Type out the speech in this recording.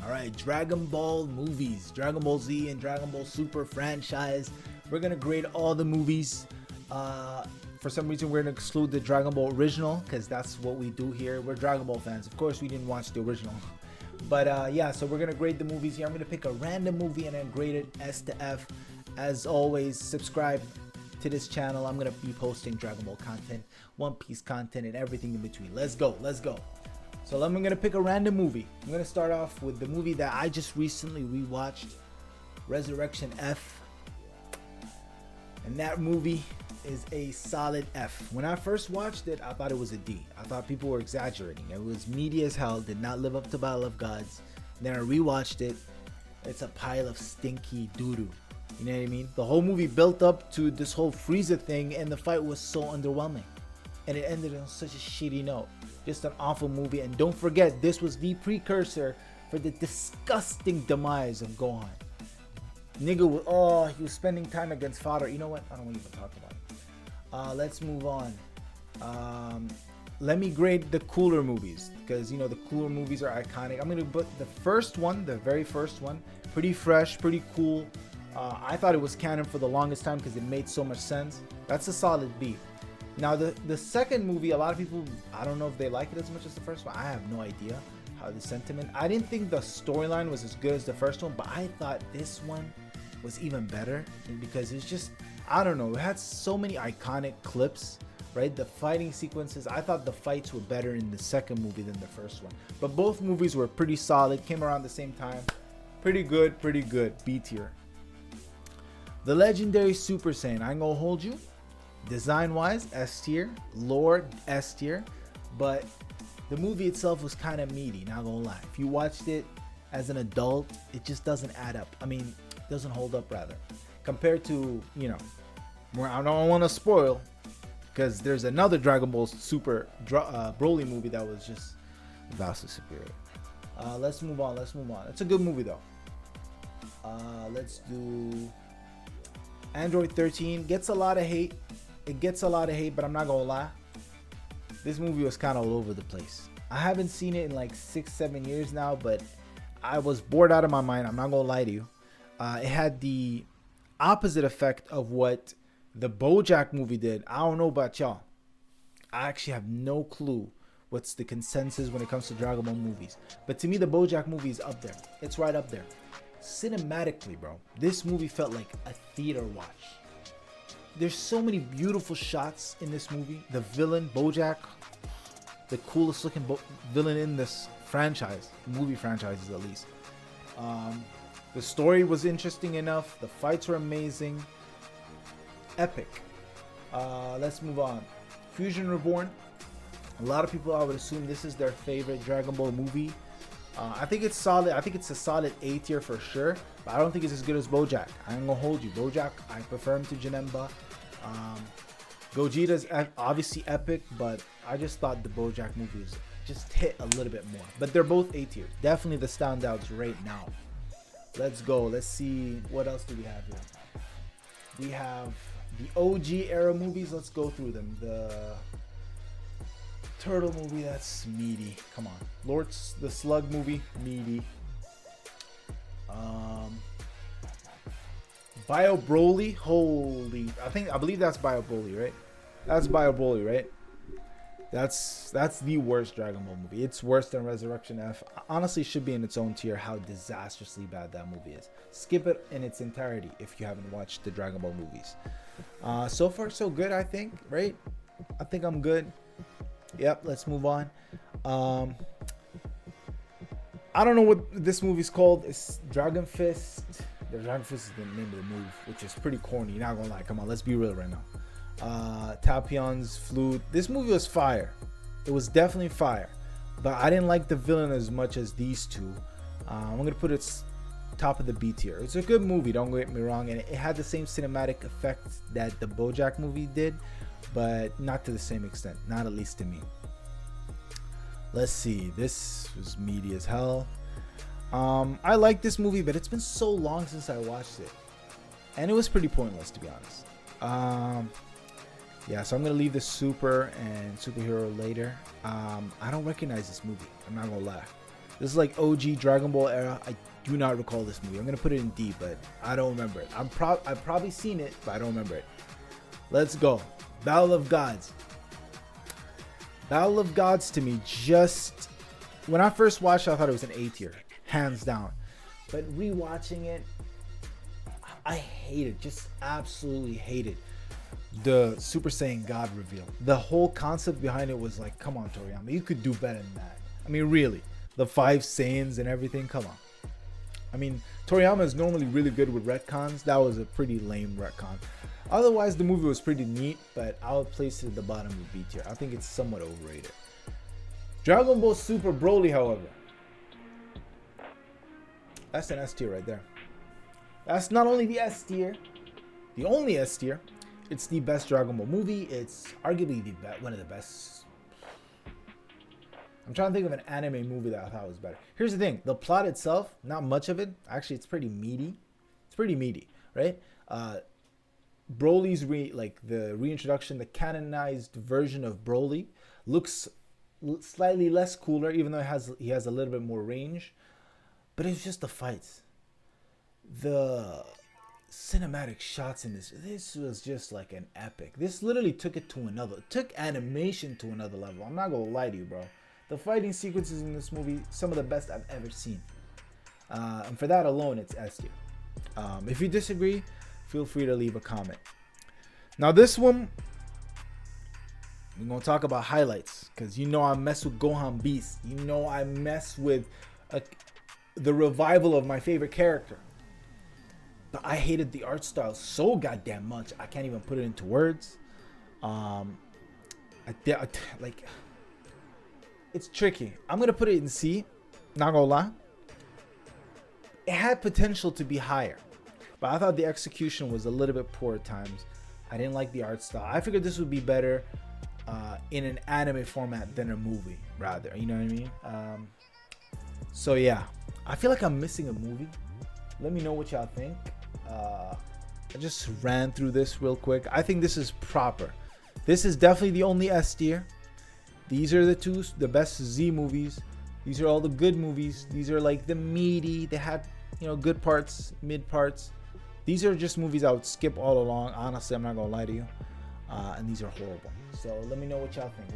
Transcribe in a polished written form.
All right, Dragon Ball movies, Dragon Ball Z and Dragon Ball Super franchise. We're gonna grade all the movies. For some reason, we're gonna exclude the Dragon Ball original because that's what we do here. We're Dragon Ball fans. Of course, we didn't watch the original, but yeah. So we're gonna grade the movies here. I'm gonna pick a random movie and then grade it S to F. As always, subscribe to this channel. I'm gonna be posting Dragon Ball content, One Piece content, and everything in between. Let's go. Let's go. So I'm gonna pick a random movie. I'm gonna start off with the movie that I just recently rewatched, Resurrection F. And that movie is a solid F. When I first watched it, I thought it was a D. I thought people were exaggerating. It was meaty as hell, did not live up to Battle of Gods. And then I rewatched it. It's a pile of stinky doo-doo. You know what I mean? The whole movie built up to this whole Frieza thing, and the fight was so underwhelming. And it ended on such a shitty note. Just an awful movie. And don't forget, this was the precursor for the disgusting demise of Gohan. Nigga was, he was spending time against fodder. You know what? I don't want to even talk about it. Let's move on. Let me grade the cooler movies, because you know the cooler movies are iconic. I'm gonna put the first one, the very first one, pretty fresh, pretty cool. I thought it was canon for the longest time because it made so much sense. That's a solid B. Now the second movie, a lot of people, I don't know if they like it as much as the first one. I have no idea how the sentiment. I didn't think the storyline was as good as the first one, but I thought this one was even better because it's just, I don't know, it had so many iconic clips, right? The fighting sequences, I thought the fights were better in the second movie than the first one. But both movies were pretty solid, came around the same time. Pretty good, B tier. The Legendary Super Saiyan, I ain't gonna hold you. Design wise, S tier. Lore, S tier. But the movie itself was kind of meaty, not gonna lie. If you watched it as an adult, it just doesn't add up. I mean, doesn't hold up rather. Compared to, you know, where I don't want to spoil, because there's another Dragon Ball Super Broly movie that was just vastly superior. Let's move on. It's a good movie though. Let's do Android 13. Gets a lot of hate. It gets a lot of hate, but I'm not gonna lie. This movie was kind of all over the place. I haven't seen it in like 6-7 years now, but I was bored out of my mind. I'm not gonna lie to you. It had the opposite effect of what the BoJack movie did. I don't know about y'all. I actually have no clue what's the consensus when it comes to Dragon Ball movies. But to me, the BoJack movie is up there. It's right up there. Cinematically, bro, this movie felt like a theater watch. There's so many beautiful shots in this movie. The villain, BoJack, the coolest looking villain in this franchise, movie franchises at least. The story was interesting enough. The fights were amazing. Epic. Let's move on. Fusion Reborn. A lot of people, I would assume this is their favorite Dragon Ball movie. I think it's solid. I think it's a solid A tier for sure. But I don't think it's as good as BoJack. I ain't gonna hold you. BoJack, I prefer him to Janemba. Gogeta's obviously epic, but I just thought the BoJack movie just hit a little bit more. But they're both A tier. Definitely the standouts right now. Let's go. Let's see. What else do we have here? We have the OG era movies. Let's go through them. The Turtle movie, that's meaty. Come on. The Slug movie, meaty. Bio Broly, holy. I believe that's Bio Broly, right? That's Bio Broly, right? That's the worst Dragon Ball movie. It's worse than Resurrection F. Honestly, it should be in its own tier how disastrously bad that movie is. Skip it in its entirety if you haven't watched the Dragon Ball movies. So far, so good, I think, right? I think I'm good. Yep, let's move on. I don't know what this movie's called. It's Dragon Fist. The Dragon Fist is the name of the move, which is pretty corny. Not gonna lie. Come on, let's be real right now. Tapion's flute. This movie was fire. It was definitely fire, but I didn't like the villain as much as these two. I'm gonna put it top of the B tier. It's a good movie, don't get me wrong, and it had the same cinematic effects that the BoJack movie did, but not to the same extent. Not at least to me. Let's see. This was meaty as hell. I like this movie, but it's been so long since I watched it, and it was pretty pointless, to be honest. Yeah, so I'm gonna leave the super and superhero later. I don't recognize this movie. I'm not gonna lie. This is like OG Dragon Ball era. I do not recall this movie. I'm gonna put it in D, but I don't remember it. I've probably seen it, but I don't remember it. Let's go. Battle of Gods. Battle of Gods to me, just when I first watched it, I thought it was an A tier, hands down. But rewatching it, I hate it. Just absolutely hate it. The Super Saiyan God reveal. The whole concept behind it was like, come on, Toriyama, you could do better than that. I mean, really, the 5 Saiyans and everything. Come on. I mean, Toriyama is normally really good with retcons. That was a pretty lame retcon. Otherwise, the movie was pretty neat, but I would place it at the bottom of B tier. I think it's somewhat overrated. Dragon Ball Super Broly, however, that's an S tier right there. That's not only the S tier, the only S tier. It's the best Dragon Ball movie. It's arguably one of the best. I'm trying to think of an anime movie that I thought was better. Here's the thing: the plot itself, not much of it. Actually, it's pretty meaty. It's pretty meaty, right? Broly's the reintroduction, the canonized version of Broly looks slightly less cooler, even though he has a little bit more range. But it's just the fights, the cinematic shots in this was just like an epic. This literally took animation to another level. I'm not gonna lie to you, bro. The fighting sequences in this movie, some of the best I've ever seen. And for that alone, it's S tier. If you disagree, feel free to leave a comment. Now this one, we're gonna talk about highlights, because you know I mess with Gohan Beast. You know I mess with the revival of my favorite character. But I hated the art style so goddamn much, I can't even put it into words. It's tricky. I'm gonna put it in C. Not gonna lie. It had potential to be higher, but I thought the execution was a little bit poor at times. I didn't like the art style. I figured this would be better in an anime format than a movie, rather. You know what I mean? So yeah, I feel like I'm missing a movie. Let me know what y'all think. I just ran through this real quick. I think this is proper. This is definitely the only S tier. These are the best Z movies. These are all the good movies. These are like the meaty. They had, good parts, mid parts. These are just movies I would skip all along. Honestly, I'm not gonna lie to you. And these are horrible. So let me know what y'all think.